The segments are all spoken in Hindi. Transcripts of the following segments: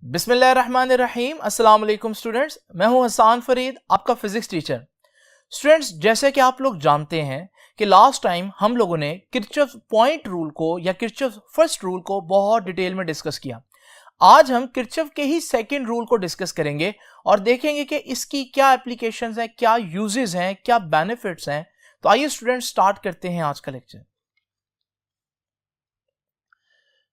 बिस्मिल्लाहिर्रहमानिर्रहीम। अस्सलाम वालेकुम स्टूडेंट्स, मैं हूं हसान फरीद, आपका फिजिक्स टीचर। स्टूडेंट्स, जैसे कि आप लोग जानते हैं कि लास्ट टाइम हम लोगों ने किरचॉफ पॉइंट रूल को या किरचॉफ फर्स्ट रूल को बहुत डिटेल में डिस्कस किया। आज हम किरचॉफ के ही सेकंड रूल को डिस्कस करेंगे और देखेंगे कि इसकी क्या एप्लीकेशंस हैं, क्या यूजेस हैं, क्या बेनिफिट्स हैं। तो आइए स्टूडेंट्स स्टार्ट करते हैं आज का लेक्चर।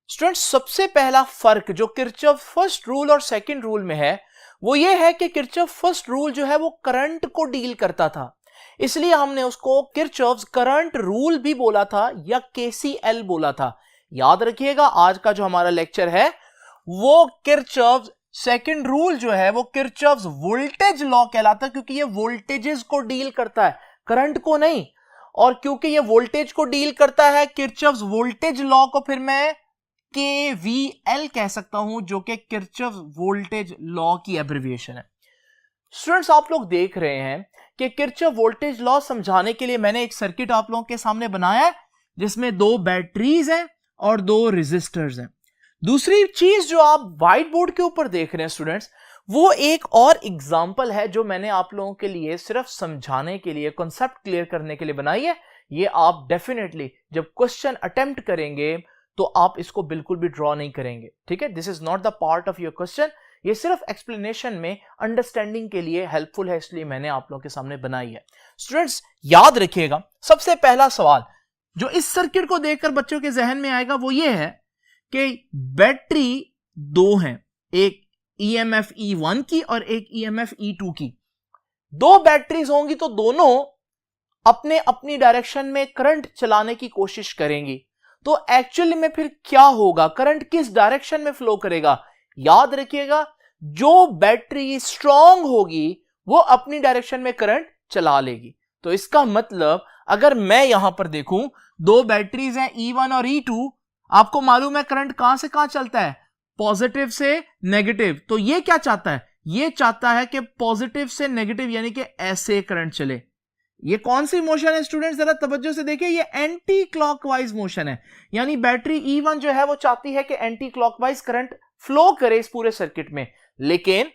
स्टूडेंट्स, सबसे पहला फर्क जो किरचॉफ फर्स्ट रूल और सेकंड रूल में है वो ये है कि किरचॉफ फर्स्ट रूल जो है वो करंट को डील करता था, इसलिए हमने उसको किरचॉफ्स करंट रूल भी बोला था या केसीएल बोला था। याद रखिएगा, आज का जो हमारा लेक्चर है वो किरचॉफ्स सेकंड रूल जो है वो किरचॉफ्स वोल्टेज लॉ कहलाता है, क्योंकि ये वोल्टेजेस को डील करता है, करंट को नहीं। और क्योंकि ये वोल्टेज को डील करता है, किरचॉफ्स वोल्टेज लॉ को फिर मैं KVL कह सकता हूं, जो कि किरचॉफ वोल्टेज लॉ की एब्रिविएशन है। स्टूडेंट्स, आप लोग देख रहे हैं कि किरचॉफ वोल्टेज लॉ समझाने के लिए मैंने एक सर्किट आप लोगों के सामने बनाया है जिसमें दो बैटरीज हैं और दो रेजिस्टर्स हैं। दूसरी चीज जो आप व्हाइट बोर्ड के ऊपर देख रहे हैं स्टूडेंट्स, वो एक और एग्जांपल है जो मैंने आप लोगों के लिए सिर्फ समझाने के लिए, कॉन्सेप्ट क्लियर करने के लिए बनाई है। ये आप डेफिनेटली जब क्वेश्चन अटेम्प्ट करेंगे तो आप इसको बिल्कुल भी ड्रॉ नहीं करेंगे, ठीक है। This is not the part of your question, ये सिर्फ एक्सप्लेनेशन में, अंडरस्टैंडिंग के लिए हेल्पफुल है, इसलिए मैंने आप लोगों के सामने बनाई है। स्टूडेंट्स, याद रखिएगा, सबसे पहला सवाल जो इस सर्किट को देखकर बच्चों के जहन में आएगा वो ये है कि बैटरी दो हैं, एक EMF E1 की और एक EMF E2 की। दो बैटरीज होंगी तो दोनों अपने अपनी डायरेक्शन में करंट चलाने की कोशिश करेंगी। तो एक्चुअली में फिर क्या होगा, करंट किस डायरेक्शन में फ्लो करेगा? याद रखिएगा, जो बैटरी स्ट्रांग होगी वो अपनी डायरेक्शन में करंट चला लेगी। तो इसका मतलब अगर मैं यहां पर देखूं, दो बैटरीज हैं E1 और E2, आपको मालूम है करंट कहां से कहां चलता है, पॉजिटिव से नेगेटिव। तो ये क्या चाहता है, ये चाहता है कि पॉजिटिव से नेगेटिव यानी कि ऐसे करंट चले। ये कौन सी मोशन है स्टूडेंट्स, जरा तवज्जो से देखिए, ये एंटी क्लॉकवाइज मोशन है। यानी बैटरी E1 जो है वो चाहती है कि एंटी क्लॉकवाइज करंट फ्लो करे इस पूरे सर्किट में। लेकिन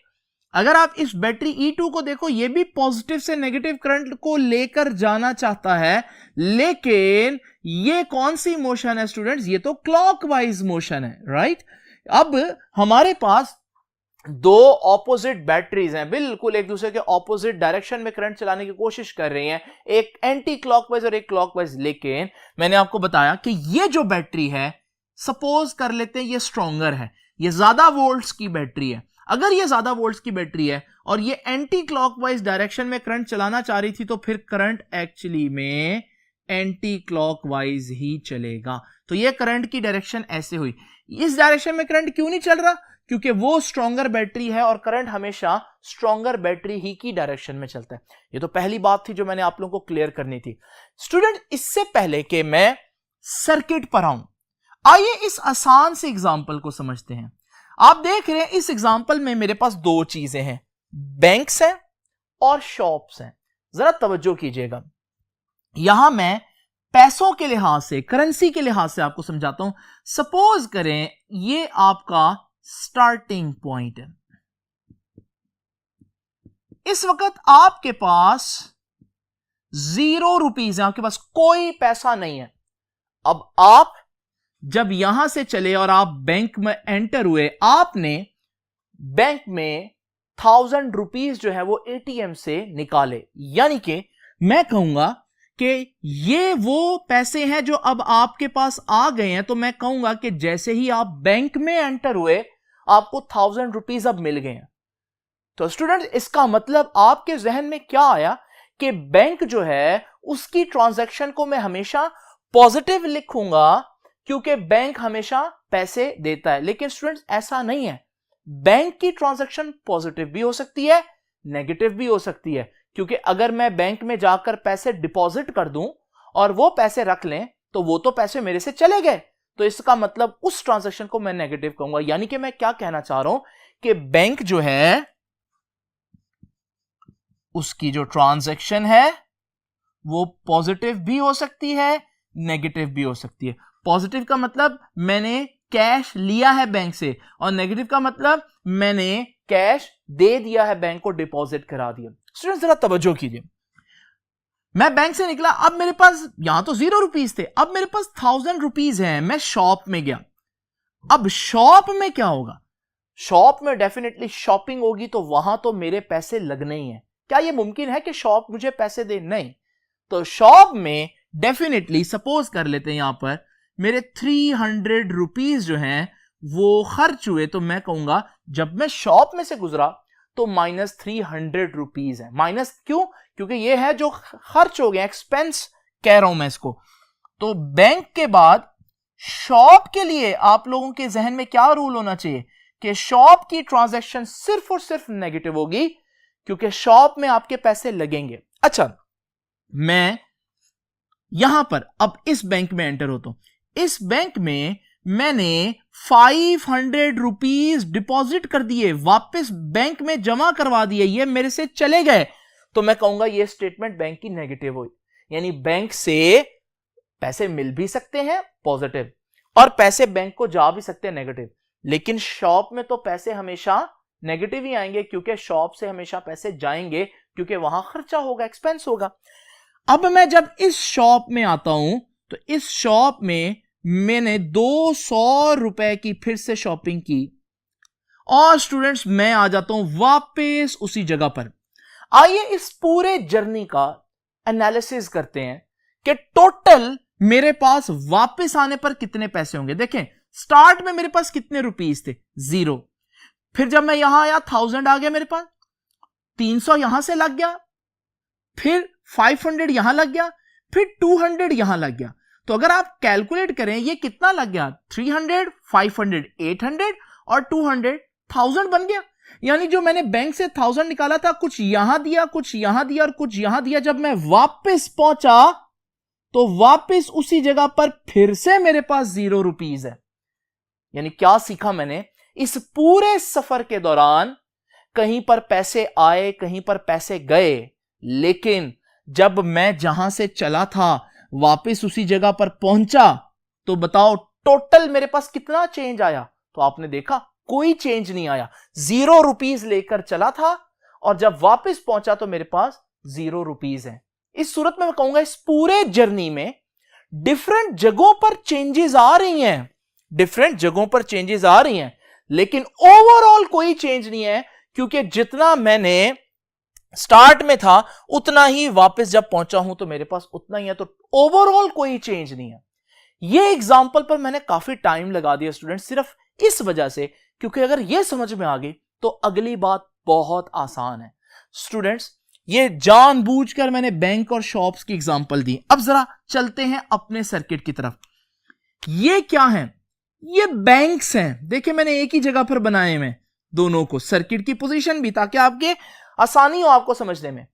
अगर आप इस बैटरी E2 को देखो, ये भी पॉजिटिव से नेगेटिव करंट को लेकर जाना चाहता है, लेकिन ये कौन सी मोशन है स्टूडेंट्स, ये तो क्लॉकवाइज मोशन है, राइट। अब हमारे पास दो ऑपोजिट बैटरीज हैं, बिल्कुल एक दूसरे के ऑपोजिट डायरेक्शन में करंट चलाने की कोशिश कर रही हैं, एक एंटी क्लॉकवाइज और एक क्लॉकवाइज। लेकिन मैंने आपको बताया कि ये जो बैटरी है, सपोज कर लेते हैं ये स्ट्रॉन्गर है, ये ज्यादा वोल्ट्स की बैटरी है। अगर ये ज्यादा वोल्ट्स की बैटरी है और ये एंटी क्लॉकवाइज डायरेक्शन में करंट चलाना चाह रही थी, तो फिर करंट एक्चुअली में एंटी क्लॉकवाइज ही चलेगा। तो ये करंट की डायरेक्शन ऐसे हुई। इस डायरेक्शन में करंट क्यों नहीं चल रहा, क्योंकि वो स्ट्रॉन्गर बैटरी है और करंट हमेशा स्ट्रॉन्गर बैटरी ही की डायरेक्शन में चलता है। ये तो पहली बात थी जो मैंने आप लोगों को क्लियर करनी थी। स्टूडेंट, इससे पहले कि मैं सर्किट पर आऊं, आइए इस आसान से एग्जांपल को समझते हैं। आप देख रहे हैं इस एग्जांपल में मेरे पास दो चीजें हैं, बैंक्स हैं और शॉप्स हैं। जरा तवज्जो कीजिएगा, यहां मैं पैसों के लिहाज से, करेंसी के लिहाज से आपको समझाता हूं। सपोज करें ये आपका स्टार्टिंग पॉइंट है, इस वक्त आपके पास 0 रुपीज है, आपके पास कोई पैसा नहीं है। अब आप जब यहां से चले और आप बैंक में एंटर हुए, आपने बैंक में 1000 रुपीज जो है वो ATM से निकाले। यानी कि मैं कहूंगा कि ये वो पैसे हैं जो अब आपके पास आ गए हैं। तो मैं कहूंगा कि जैसे ही आप बैंक में एंटर हुए, आपको 1000 रुपीज अब मिल गए हैं। तो स्टूडेंट, इसका मतलब आपके जहन में क्या आया कि बैंक जो है उसकी ट्रांजैक्शन को मैं हमेशा पॉजिटिव लिखूंगा, क्योंकि बैंक हमेशा पैसे देता है। लेकिन स्टूडेंट्स, ऐसा नहीं है। बैंक की ट्रांजैक्शन पॉजिटिव भी हो सकती है, नेगेटिव भी हो सकती है, क्योंकि अगर मैं बैंक में जाकर पैसे डिपॉजिट कर दूं और वो पैसे रख लें, तो वो तो पैसे मेरे से चले गए। तो इसका मतलब उस ट्रांजैक्शन को मैं नेगेटिव कहूंगा। यानी कि मैं क्या कहना चाह रहा हूं कि बैंक जो है उसकी जो ट्रांजैक्शन है वो पॉजिटिव भी हो सकती है, नेगेटिव भी हो सकती है। पॉजिटिव का मतलब मैंने कैश लिया है बैंक से, और नेगेटिव का मतलब मैंने कैश दे दिया है, बैंक को डिपॉजिट करा दिया। स्टूडेंट जरा तवज्जो कीजिए, मैं बैंक से निकला, अब मेरे पास यहां तो 0 रुपीज थे, अब मेरे पास 1000 रुपीज है, मैं शॉप में गया। अब शॉप में क्या होगा? शॉप में डेफिनेटली शॉपिंग होगी, तो वहां तो मेरे पैसे लगने ही हैं। क्या यह मुमकिन है कि शॉप मुझे पैसे दे? नहीं। तो शॉप में डेफिनेटली सपोज कर लेते हैं यहां पर मेरे 300 रुपीज जो हैं वो खर्च हुए, तो मैं कहूंगा जब मैं शॉप में से गुजरा तो -300 रुपीज है। माइनस क्यों? क्योंकि ये है जो खर्च हो गया, एक्सपेंस कह रहा हूं मैं इसको। तो बैंक के बाद शॉप के लिए आप लोगों के जहन में क्या रूल होना चाहिए कि शॉप की ट्रांजैक्शन सिर्फ और सिर्फ नेगेटिव होगी, क्योंकि शॉप में आपके पैसे लगेंगे। अच्छा, मैं यहां पर अब इस बैंक में एंटर होता हूं। इस बैंक में मैंने 500 रुपीज डिपॉजिट कर दिए, वापस बैंक में जमा करवा दिए, ये मेरे से चले गए, तो मैं कहूंगा ये स्टेटमेंट बैंक की नेगेटिव हुई। यानी बैंक से पैसे मिल भी सकते हैं पॉजिटिव, और पैसे बैंक को जा भी सकते हैं नेगेटिव, लेकिन शॉप में तो पैसे हमेशा नेगेटिव ही आएंगे, क्योंकि शॉप से हमेशा पैसे जाएंगे, क्योंकि वहां खर्चा होगा, एक्सपेंस होगा। अब मैं जब इस शॉप में आता हूं, तो इस शॉप में मैंने 200 रुपए की फिर से शॉपिंग की, और स्टूडेंट्स मैं आ जाता हूं वापस उसी जगह पर। आइए इस पूरे जर्नी का एनालिसिस करते हैं कि टोटल मेरे पास वापस आने पर कितने पैसे होंगे। देखें, स्टार्ट में मेरे पास कितने रुपीस थे? 0। फिर जब मैं यहां आया 1000 आ गया मेरे पास, 300 यहां से लग गया, फिर 500 यहां लग गया, फिर 200 यहां लग गया। तो अगर आप कैलकुलेट करें ये कितना लग गया? 300, 500, 800 और 200, 1000 बन गया। यानी जो मैंने बैंक से 1000 निकाला था, कुछ यहां दिया, कुछ यहां दिया और कुछ यहां दिया। जब मैं वापस पहुंचा तो वापस उसी जगह पर फिर से मेरे पास 0 रुपीज है। यानी क्या सीखा मैंने? इस पूरे सफर के दौरान कहीं पर पैसे आए, कहीं पर पैसे गए, लेकिन जब मैं जहां से चला था वापस उसी जगह पर पहुंचा, तो बताओ टोटल मेरे पास कितना चेंज आया? तो आपने देखा कोई चेंज नहीं आया। 0 रुपीज लेकर चला था, और जब वापस पहुंचा तो मेरे पास 0 रुपीज है। इस सूरत में मैं कहूंगा इस पूरे जर्नी में डिफरेंट जगहों पर चेंजेस आ रही हैं, डिफरेंट जगहों पर चेंजेस आ रही हैं, लेकिन ओवरऑल कोई चेंज नहीं है, क्योंकि जितना मैंने स्टार्ट में था उतना ही वापस जब पहुंचा हूं तो मेरे पास उतना ही है। तो ओवरऑल कोई चेंज नहीं है। ये एग्जांपल पर मैंने काफी टाइम लगा दिया स्टूडेंट, सिर्फ इस वजह से, क्योंकि अगर यह समझ में आ गई तो अगली बात बहुत आसान है। स्टूडेंट्स, ये जानबूझकर मैंने बैंक और शॉप्स की एग्जांपल दी। अब जरा चलते हैं अपने सर्किट की तरफ। ये क्या है? ये बैंक्स हैं। देखिए मैंने एक ही जगह पर बनाए हैं दोनों को, सर्किट की पोजीशन भी, ताकि आपके आसानी हो आपको समझने में।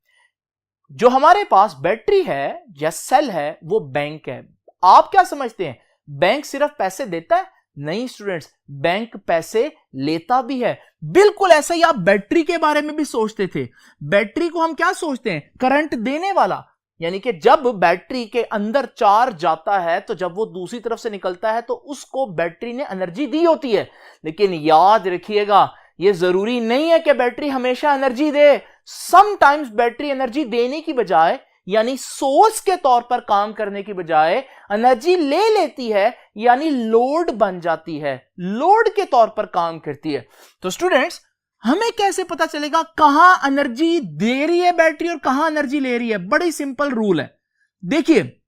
जो हमारे पास बैटरी है या सेल है वो बैंक है। आप क्या समझते हैं बैंक सिर्फ पैसे देता है? नहीं स्टूडेंट्स, बैंक पैसे लेता भी है। बिल्कुल ऐसा ही आप बैटरी के बारे में भी सोचते थे। बैटरी को हम क्या सोचते हैं? करंट देने वाला। यानी कि जब बैटरी के अंदर चार्ज जाता है तो जब वो दूसरी तरफ से निकलता है तो उसको बैटरी ने एनर्जी दी होती है। लेकिन याद रखिएगा, यह जरूरी नहीं है कि बैटरी हमेशा एनर्जी दे। समटाइम्स बैटरी एनर्जी देने की बजाय, यानी सोर्स के तौर पर काम करने की बजाय एनर्जी ले लेती है, यानी लोड बन जाती है, लोड के तौर पर काम करती है। तो स्टूडेंट्स, हमें कैसे पता चलेगा कहां एनर्जी दे रही है बैटरी और कहां एनर्जी ले रही है? बड़ी सिंपल रूल है। देखिए,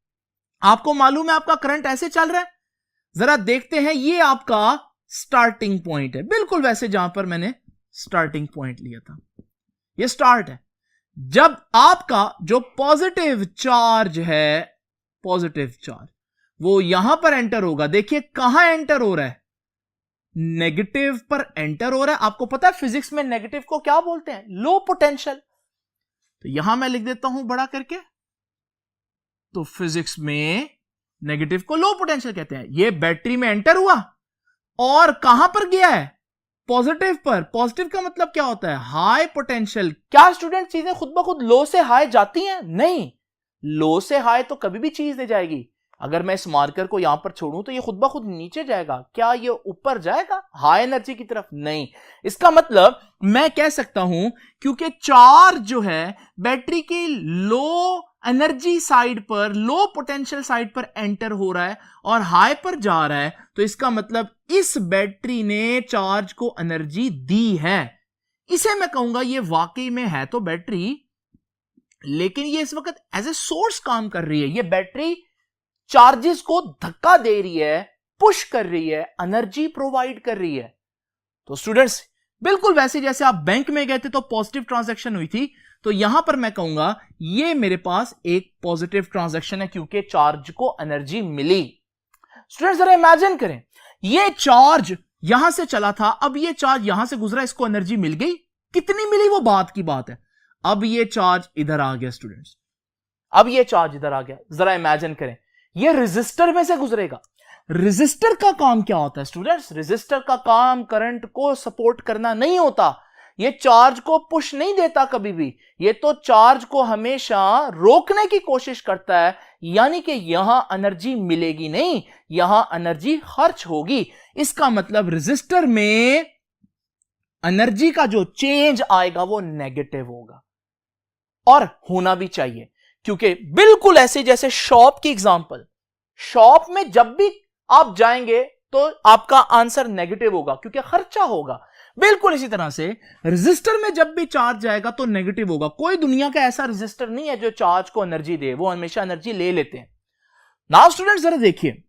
आपको मालूम है आपका करंट ऐसे चल रहा है, जरा देखते हैं। ये आपका स्टार्टिंग पॉइंट है, बिल्कुल वैसे जहां पर मैंने स्टार्टिंग पॉइंट लिया था। ये स्टार्ट है। जब आपका जो पॉजिटिव चार्ज है, पॉजिटिव चार्ज, वो यहां पर एंटर होगा। देखिए कहां एंटर हो रहा है? नेगेटिव पर एंटर हो रहा है। आपको पता है फिजिक्स में नेगेटिव को क्या बोलते हैं? Low potential. तो यहां मैं लिख देता हूं बड़ा करके। तो फिजिक्स में नेगेटिव को लो पोटेंशियल कहते हैं। ये बैटरी में एंटर हुआ और कहां पर गया है? पॉजिटिव पर। पॉजिटिव का मतलब क्या होता है? High potential. क्या स्टूडेंट चीजें खुद ब खुद लो से हाई जाती हैं? नहीं, लो से हाई तो कभी भी चीज नहीं जाएगी। अगर मैं इस मार्कर को यहां पर छोड़ूं तो ये खुद ब खुद नीचे जाएगा, क्या ये ऊपर जाएगा हाई एनर्जी की तरफ? नहीं। इसका मतलब मैं कह सकता हूं क्योंकि चार्ज जो है बैटरी की लो एनर्जी साइड पर, लो पोटेंशियल साइड पर एंटर हो रहा है और हाई पर जा रहा है, तो इसका मतलब इस बैटरी ने चार्ज को एनर्जी दी है। इसे मैं कहूंगा ये वाकई में है तो बैटरी, लेकिन ये इस वक्त एज ए सोर्स काम कर रही है। ये बैटरी चार्जेस को धक्का दे रही है, पुश कर रही है, एनर्जी प्रोवाइड कर रही है। तो स्टूडेंट्स बिल्कुल वैसे जैसे आप बैंक में गए थे तो पॉजिटिव ट्रांजैक्शन हुई थी, तो यहां पर मैं कहूंगा ये मेरे पास एक पॉजिटिव ट्रांजैक्शन है क्योंकि चार्ज को एनर्जी मिली। स्टूडेंट्स जरा इमेजिन करें, ये चार्ज यहां से चला था, अब ये चार्ज यहां से गुजरा, इसको एनर्जी मिल गई, कितनी मिली वो बात की बात है। अब ये चार्ज इधर आ गया स्टूडेंट्स, अब ये चार्ज इधर आ गया। जरा इमेजिन करें ये रेजिस्टर में से गुजरेगा। रेजिस्टर का काम क्या होता है स्टूडेंट्स? रेजिस्टर का काम करंट को सपोर्ट करना नहीं होता, ये चार्ज को पुश नहीं देता कभी भी, ये तो चार्ज को हमेशा रोकने की कोशिश करता है, यानी कि यहां एनर्जी मिलेगी नहीं, यहां एनर्जी खर्च होगी। इसका मतलब रेजिस्टर में एनर्जी का जो चेंज आएगा वो नेगेटिव होगा, और होना भी चाहिए, क्योंकि बिल्कुल ऐसे जैसे शॉप की एग्जांपल, शॉप में जब भी आप जाएंगे तो आपका आंसर नेगेटिव होगा क्योंकि खर्चा होगा। बिल्कुल इसी तरह से रेजिस्टर में जब भी चार्ज जाएगा तो नेगेटिव होगा। कोई दुनिया का ऐसा रेजिस्टर नहीं है जो चार्ज को एनर्जी दे, वो हमेशा एनर्जी ले लेते हैं। नाउ स्टूडेंट जरा देखिए,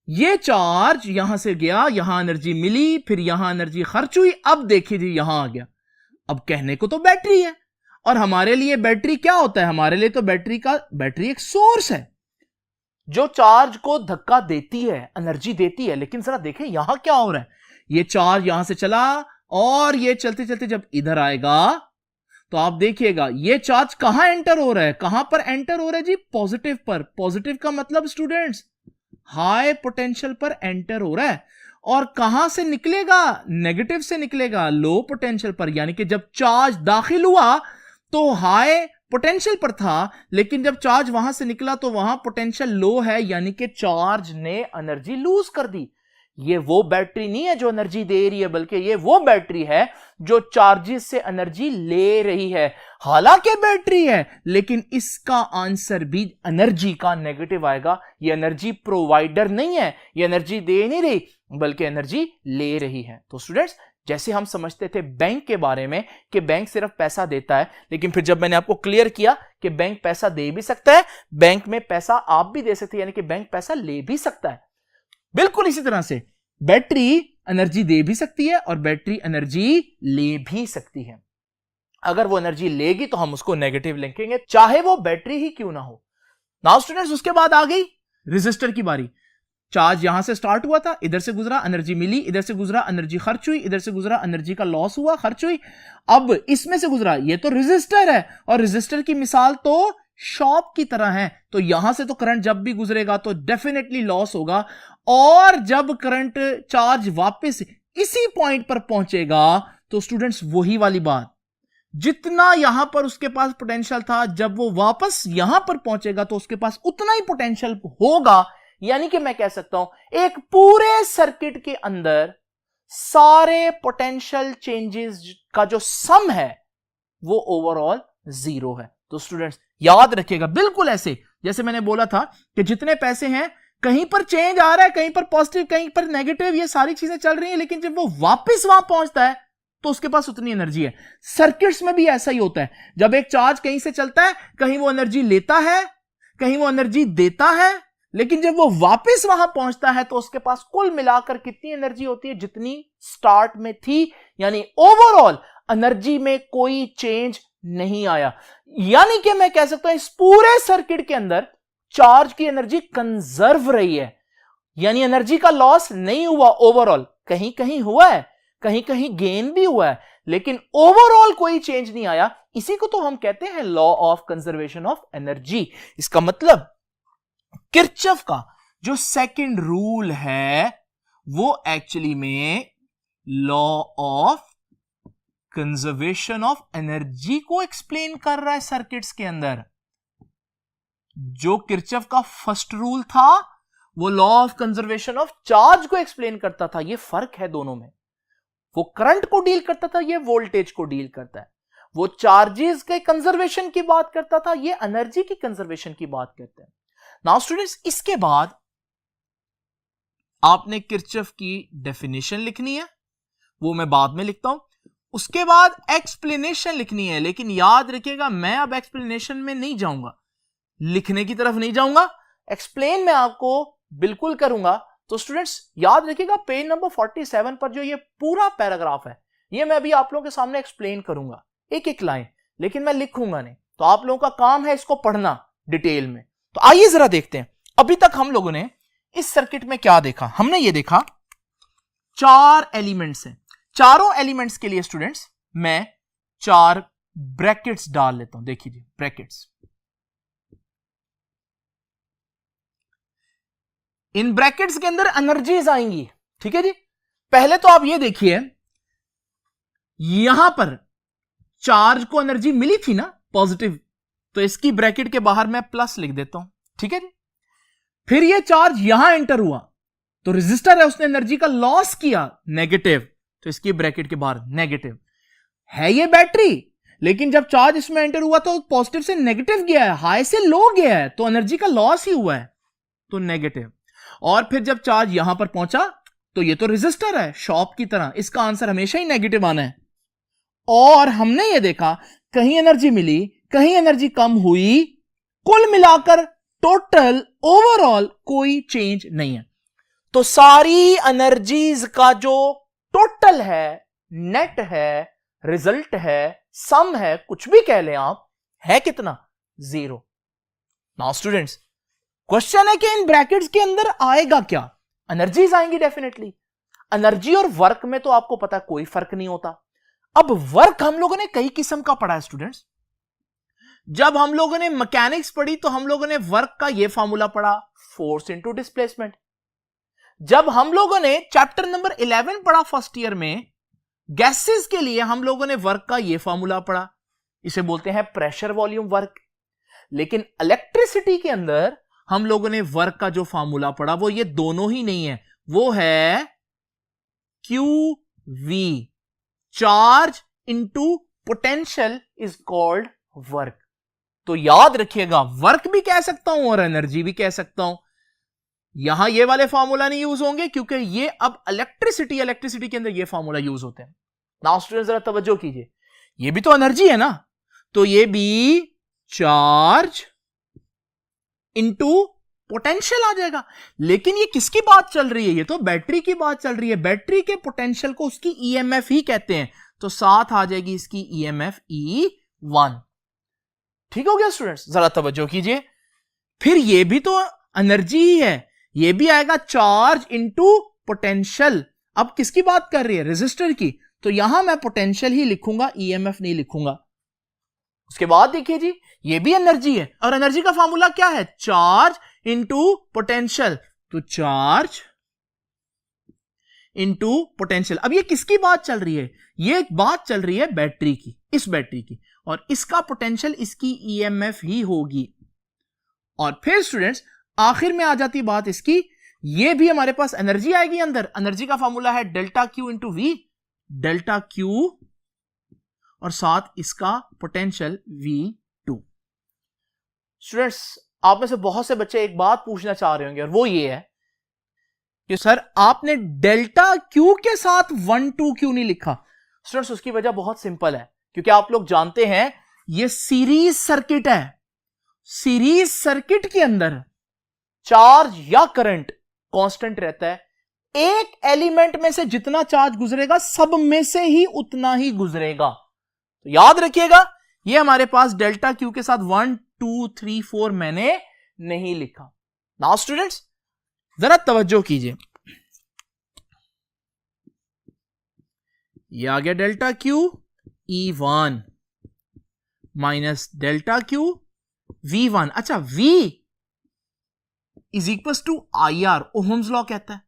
ये चार्ज यहां से गया, यहां एनर्जी मिली, फिर यहां एनर्जी खर्च हुई, अब देखिए जी यहां आ गया। अब कहने को तो बैटरी है, और हमारे लिए बैटरी क्या होता है? हमारे लिए तो बैटरी एक सोर्स है जो चार्ज को धक्का देती है, एनर्जी देती है। लेकिन जरा देखें यहां क्या हो रहा है, ये चार्ज यहां से चला और ये चलते चलते जब इधर आएगा तो आप देखिएगा ये चार्ज कहां एंटर हो रहा है, कहां पर एंटर हो रहा है जी? पॉजिटिव पर। पॉजिटिव का मतलब स्टूडेंट्स हाई पोटेंशियल पर एंटर हो रहा है, और कहां से निकलेगा? नेगेटिव से निकलेगा, लो पोटेंशियल पर। यानी कि जब चार्ज दाखिल हुआ तो हाई पोटेंशियल पर था, लेकिन जब चार्ज वहां से निकला तो वहां पोटेंशियल लो है, यानी कि चार्ज ने एनर्जी लूज कर दी। ये वो बैटरी नहीं है जो एनर्जी दे रही है, बल्कि ये वो बैटरी है जो चार्जेस से एनर्जी ले रही है। हालांकि बैटरी है, लेकिन इसका आंसर भी एनर्जी का नेगेटिव आएगा। ये एनर्जी प्रोवाइडर नहीं है, ये एनर्जी दे नहीं रही बल्कि एनर्जी ले रही है। तो स्टूडेंट्स जैसे हम समझते थे बैंक के बारे में कि बैंक सिर्फ पैसा देता है, लेकिन फिर जब मैंने आपको क्लियर किया कि बैंक पैसा दे भी सकता है, बैंक में पैसा आप भी दे सकते हैं, यानी कि बैंक पैसा ले भी सकता है। बिल्कुल इसी तरह से बैटरी एनर्जी दे भी सकती है और बैटरी एनर्जी ले भी सकती है। अगर वो एनर्जी लेगी तो हम उसको नेगेटिव लिखेंगे, चाहे वो बैटरी ही क्यों ना हो। नाउ स्टूडेंट्स उसके बाद आ गई रेजिस्टर की बारी। चार्ज यहां से स्टार्ट हुआ था, इधर से गुजरा, एनर्जी मिली, इधर से गुजरा, एनर्जी खर्च हुई, इधर से गुजरा, एनर्जी का लॉस हुआ, खर्च हुई। अब इसमें से गुजरा, ये तो रेजिस्टर है, और रेजिस्टर की मिसाल तो शॉप की तरह है, तो यहां से तो करंट जब भी गुजरेगा तो डेफिनेटली लॉस होगा, और जब करंट चार्ज वापस इसी पॉइंट पर पहुंचेगा तो स्टूडेंट्स वही वाली बात, जितना यहां पर उसके पास पोटेंशियल था, जब वो वापस यहां पर पहुंचेगा तो उसके पास उतना ही पोटेंशियल होगा। यानी कि मैं कह सकता हूं एक पूरे सर्किट के अंदर सारे पोटेंशियल चेंजेस का जो सम है वो ओवरऑल 0 है। तो स्टूडेंट्स याद रखिएगा, बिल्कुल ऐसे जैसे मैंने बोला था कि जितने पैसे हैं, कहीं पर चेंज आ रहा है, कहीं पर पॉजिटिव, कहीं पर नेगेटिव, ये सारी चीजें चल रही हैं, लेकिन जब वो वापस वहां पहुंचता है तो उसके पास उतनी एनर्जी है। सर्किट्स में भी ऐसा ही होता है, जब एक चार्ज कहीं से चलता है, कहीं वो एनर्जी लेता है, कहीं वो एनर्जी देता है, लेकिन जब वो वापस वहां पहुंचता है तो उसके पास कुल मिलाकर कितनी एनर्जी होती है? जितनी स्टार्ट में थी। यानी ओवरऑल एनर्जी में कोई चेंज नहीं आया। यानी कि मैं कह सकता हूं इस पूरे सर्किट के अंदर चार्ज की एनर्जी कंजर्व रही है, यानी एनर्जी का लॉस नहीं हुआ। ओवरऑल कहीं कहीं हुआ है, कहीं कहीं गेन भी हुआ है, लेकिन ओवरऑल कोई चेंज नहीं आया। इसी को तो हम कहते हैं law of conservation of energy. इसका मतलब किरचॉफ का जो सेकंड रूल है वो एक्चुअली में law of conservation of energy को एक्सप्लेन कर रहा है सर्किट्स के अंदर। जो किरचॉफ का फर्स्ट रूल था वो law of conservation of charge को एक्सप्लेन करता था। ये फर्क है दोनों में। वो करंट को डील करता था, ये वोल्टेज को डील करता है। वो चार्जेस के कंजर्वेशन की बात करता था, ये एनर्जी की कंजर्वेशन की बात करते हैं। नाउ स्टूडेंट्स, इसके बाद आपने किरचॉफ की डेफिनेशन लिखनी है, वो मैं बाद में लिखता हूं। उसके बाद एक्सप्लेनेशन लिखनी है, लेकिन याद रखिएगा मैं अब एक्सप्लेनेशन में नहीं जाऊंगा, लिखने की तरफ नहीं जाऊंगा, एक्सप्लेन मैं आपको बिल्कुल करूंगा। तो स्टूडेंट्स याद रखिएगा पेज नंबर 47 पर जो ये पूरा पैराग्राफ है, ये मैं अभी आप लोगों के सामने एक्सप्लेन करूंगा एक एक लाइन, लेकिन मैं लिखूंगा नहीं। तो आप लोगों का काम है इसको पढ़ना डिटेल में। तो आइए जरा देखते हैं अभी तक हम लोगों ने इस सर्किट में क्या देखा। हमने ये देखा 4 एलिमेंट्स हैं। चारों एलिमेंट्स के लिए स्टूडेंट्स मैं 4 ब्रैकेट्स डाल लेता हूं। देखिए ब्रैकेट्स, इन ब्रैकेट्स के अंदर एनर्जीज आएंगी। ठीक है जी। पहले तो आप ये देखिए, यहां पर चार्ज को एनर्जी मिली थी ना पॉजिटिव, तो इसकी ब्रैकेट के बाहर मैं प्लस लिख देता हूं। ठीक है जी। फिर ये चार्ज यहां एंटर हुआ, तो रेजिस्टर है उसने एनर्जी का लॉस किया नेगेटिव, तो इसकी ब्रैकेट के बाहर नेगेटिव है। ये बैटरी, लेकिन जब चार्ज इसमें एंटर हुआ तो पॉजिटिव से नेगेटिव गया है, हाई से लो गया है, तो एनर्जी का लॉस ही हुआ है, तो नेगेटिव। और फिर जब चार्ज यहां पर पहुंचा तो ये तो रेजिस्टर है शॉप की तरह, इसका आंसर हमेशा ही नेगेटिव आना है। और हमने ये देखा कहीं एनर्जी मिली, कहीं एनर्जी कम हुई, कुल मिलाकर टोटल ओवरऑल कोई चेंज नहीं है। तो सारी एनर्जीज का जो टोटल है, नेट है, रिजल्ट है, सम है, कुछ भी कह लें आप, है कितना? 0। नाउ स्टूडेंट्स, क्वेश्चन है कि इन ब्रैकेट्स के अंदर आएगा क्या? एनर्जीज आएंगी डेफिनेटली। एनर्जी और वर्क में तो आपको पता है कोई फर्क नहीं होता। अब वर्क हम लोगों ने कई किस्म का पढ़ा है स्टूडेंट्स। जब हम लोगों ने मैकेनिक्स पढ़ी तो हम लोगों ने वर्क का यह फॉर्मूला पढ़ा, फोर्स इनटू डिस्प्लेसमेंट। जब हम लोगों ने चैप्टर नंबर 11 पढ़ा फर्स्ट ईयर में, गैसेस के लिए हम लोगों ने वर्क का यह फॉर्मूला पढ़ा, इसे बोलते हैं प्रेशर वॉल्यूम वर्क। लेकिन इलेक्ट्रिसिटी के अंदर हम लोगों ने वर्क का जो फॉर्मूला पढ़ा वो ये दोनों ही नहीं है, वो है QV, charge into potential is called work. तो याद रखिएगा, वर्क भी कह सकता हूं और एनर्जी भी कह सकता हूं। यहां ये वाले फॉर्मूला नहीं यूज होंगे क्योंकि ये अब इलेक्ट्रिसिटी के अंदर ये फॉर्मूला यूज होते हैं। नाउ स्टूडेंट्स जरा तवज्जो कीजिए, ये भी तो एनर्जी है ना, तो ये भी चार्ज इनटू पोटेंशियल आ जाएगा। लेकिन ये किसकी बात चल रही है? ये तो बैटरी की बात चल रही है। बैटरी के पोटेंशियल को उसकी EMF ही कहते हैं, तो साथ आ जाएगी इसकी EMF E1। ठीक हो गया स्टूडेंट्स, जरा तवज्जो कीजिए। फिर ये भी तो एनर्जी ही है, ये भी आएगा चार्ज इनटू पोटेंशियल। अब किसकी बात कर रही है? रेजिस्टर की, तो यहां मैं पोटेंशियल ही लिखूंगा, EMF नहीं लिखूंगा। उसके बाद देखिए जी, ये भी एनर्जी है, और एनर्जी का फॉर्मूला क्या है? चार्ज इनटू पोटेंशियल, तो चार्ज इनटू पोटेंशियल। अब ये किसकी बात चल रही है? ये बात चल रही है बैटरी की, इस बैटरी की, और इसका पोटेंशियल इसकी EMF ही होगी। और फिर स्टूडेंट्स आखिर में आ जाती बात इसकी, ये भी हमारे पास एनर्जी आएगी अंदर। एनर्जी का फॉर्मूला है delta Q into V, delta Q और साथ इसका पोटेंशियल V2। स्टूडेंट्स आप में से बहुत से बच्चे एक बात पूछना चाह रहे होंगे, और वो ये है कि सर आपने डेल्टा Q के साथ 1 2 क्यों नहीं लिखा? स्टूडेंट्स उसकी वजह बहुत सिंपल है, क्योंकि आप लोग जानते हैं ये सीरीज सर्किट है। सीरीज सर्किट के अंदर चार्ज या करंट कांस्टेंट रहता है। एक एलिमेंट में से जितना चार्ज गुजरेगा सब में से ही उतना ही गुजरेगा। तो याद रखिएगा, ये हमारे पास डेल्टा Q के साथ 1 2 3 4 मैंने नहीं लिखा। नाउ स्टूडेंट्स जरा तवज्जो कीजिए, ये आ गया delta Q E1 minus delta Q V1। अच्छा, V is equal to IR, Ohm's law कहता है।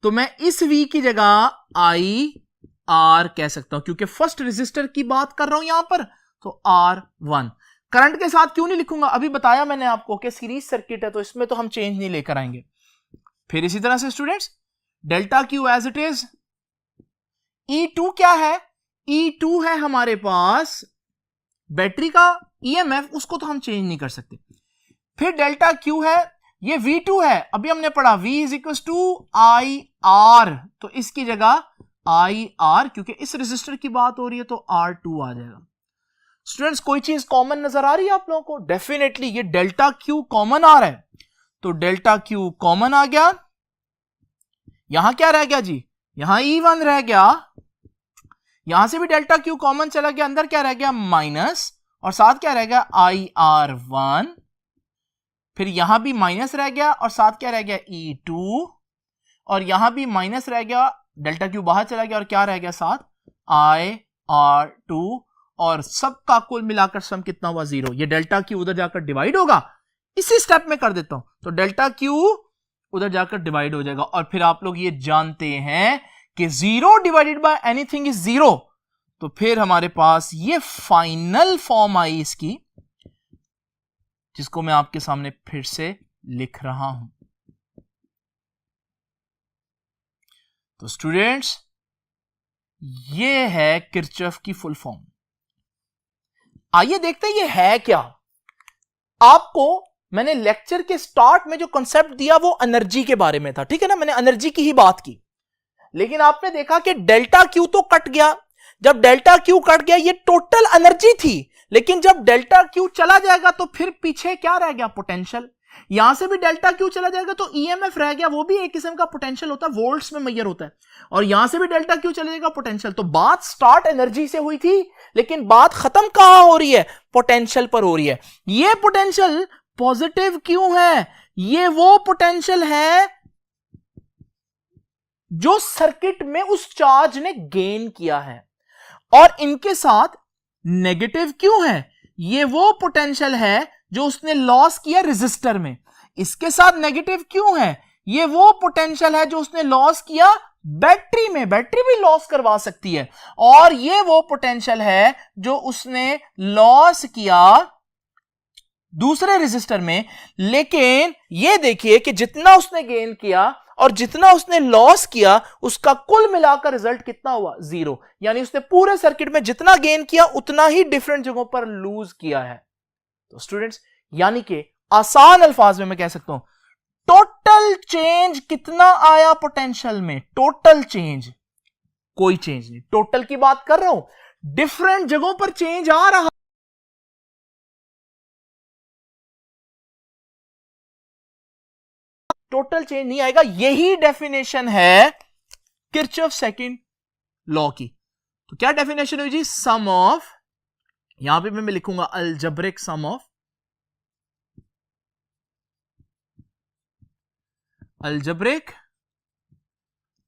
तो मैं इस V की जगह IR कह सकता हूं, क्योंकि फर्स्ट रेजिस्टर की बात कर रहा हूं यहां पर, तो R1। करंट के साथ क्यों नहीं लिखूंगा, अभी बताया मैंने आपको कि सीरीज सर्किट है तो इसमें तो हम चेंज नहीं लेकर आएंगे। फिर इसी तरह से students delta Q as it is, E2 क्या है, E2 है हमारे पास बैटरी का EMF, उसको तो हम चेंज नहीं कर सकते। फिर डेल्टा क्यू है, ये V2 है, अभी हमने पढ़ा V is equal to IR, तो इसकी जगह IR, क्योंकि इस रेजिस्टर की बात हो रही है तो R2 आ जाएगा। स्टूडेंट्स कोई चीज कॉमन नजर आ रही है आप लोगों को, डेफिनेटली ये डेल्टा क्यू कॉमन आ रहा है, तो डेल्टा क्यू कॉमन आ गया। यहां क्या रह गया जी, यहां E1 रह गया, यहां से भी डेल्टा क्यू कॉमन चला गया, अंदर क्या रह गया माइनस, और साथ क्या रह गया IR1, फिर यहां भी माइनस रह गया और साथ क्या रह गया E2, और यहां भी माइनस रह गया, डेल्टा क्यू बाहर चला गया और क्या रह गया साथ IR2, और सबका कुल मिलाकर सम कितना हुआ 0। ये डेल्टा क्यू उधर जाकर डिवाइड होगा, इसी स्टेप में कर देता हूं, तो डेल्टा क्यू उधर जाकर डिवाइड हो जाएगा। और फिर आप लोग ये जानते हैं कि 0 डिवाइडेड बाय एनीथिंग इज 0, तो फिर हमारे पास ये फाइनल फॉर्म आई इसकी, जिसको मैं आपके सामने फिर से लिख रहा हूं। तो स्टूडेंट्स ये है किरचॉफ की फुल फॉर्म। आइए देखते हैं ये है क्या। आपको मैंने लेक्चर के स्टार्ट में जो कॉन्सेप्ट दिया वो एनर्जी के बारे में था, ठीक है ना, मैंने एनर्जी की ही बात की, लेकिन आपने देखा कि डेल्टा क्यू तो कट गया। जब डेल्टा क्यू कट गया ये टोटल एनर्जी थी, लेकिन जब डेल्टा क्यू चला जाएगा तो फिर पीछे क्या रह गया, पोटेंशियल। यहां से भी डेल्टा क्यू चला जाएगा तो ईएमएफ रह गया, वो भी एक किस्म का पोटेंशियल होता है, वोल्ट्स में मेजर होता है, और यहां से भी डेल्टा क्यू चला जाएगा पोटेंशियल। तो बात स्टार्ट एनर्जी से हुई थी, लेकिन बात खत्म कहां हो रही है, पोटेंशियल पर हो रही है। ये पोटेंशियल पॉजिटिव क्यों है, ये वो पोटेंशियल है जो सर्किट में उस चार्ज ने गेन किया है, और इनके साथ नेगेटिव क्यों है, ये वो पोटेंशियल है जो उसने लॉस किया रेजिस्टर में। इसके साथ नेगेटिव क्यों है, ये वो पोटेंशियल है जो उसने लॉस किया बैटरी में, बैटरी भी लॉस करवा सकती है, और ये वो पोटेंशियल है जो उसने लॉस किया दूसरे रेजिस्टर में। लेकिन ये देखिए कि जितना उसने गेन किया और जितना उसने लॉस किया उसका कुल मिलाकर रिजल्ट कितना हुआ, 0। यानी उसने पूरे सर्किट में जितना गेन किया उतना ही डिफरेंट जगहों पर लूज किया है। तो स्टूडेंट्स यानी कि आसान अल्फाज में मैं कह सकता हूं टोटल चेंज कितना आया पोटेंशियल में, टोटल चेंज, कोई चेंज नहीं, टोटल की बात कर रहा हूं, डिफरेंट जगहों पर चेंज आ रहा, टोटल चेंज नहीं आएगा। यही डेफिनेशन है किरचॉफ सेकंड लॉ की। तो क्या डेफिनेशन हुई जी, सम ऑफ, यहां पे मैं लिखूंगा algebraic sum of, algebraic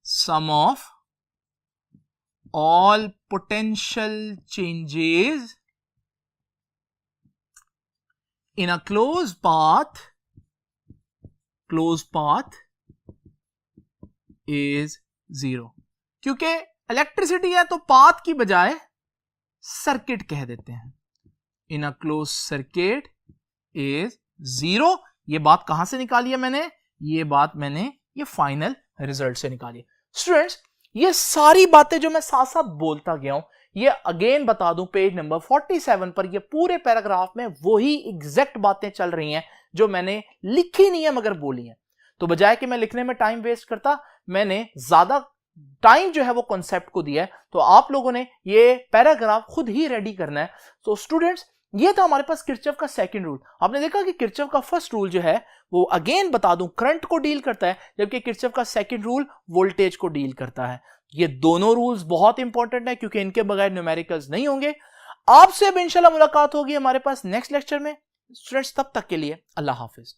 sum of all potential changes in a closed path is 0। क्योंकि इलेक्ट्रिसिटी है तो पाथ की बजाय सर्किट कह देते हैं, इन अ क्लोज सर्किट इज 0। ये बात कहां से निकाली है मैंने, ये बात मैंने ये फाइनल रिजल्ट से निकाली है। स्टूडेंट्स ये सारी बातें जो मैं साथ साथ बोलता गया हूं, ये अगेन बता दूं पेज नंबर 47 पर ये पूरे पैराग्राफ में वही एग्जैक्ट बातें चल रही हैं जो मैंने लिखी नहीं है मगर बोली हैं। तो बजाय कि मैं लिखने में टाइम वेस्ट करता, मैंने ज्यादा टाइम जो है वो कॉन्सेप्ट को दिया है, तो आप लोगों ने ये पैराग्राफ खुद ही रेडी करना है। तो स्टूडेंट्स ये था हमारे पास किरचॉफ का सेकंड रूल। आपने देखा कि किरचॉफ का फर्स्ट रूल जो है वो अगेन बता दूं करंट को डील करता है, जबकि किरचॉफ का सेकंड रूल वोल्टेज को डील करता है। ये दोनों रूल्स बहुत इंपॉर्टेंट है क्योंकि इनके बगैर न्यूमेरिकल्स नहीं होंगे। आपसे अब इंशाल्लाह मुलाकात होगी हमारे पास नेक्स्ट लेक्चर में। स्टूडेंट्स तब तक के लिए अल्लाह हाफिज।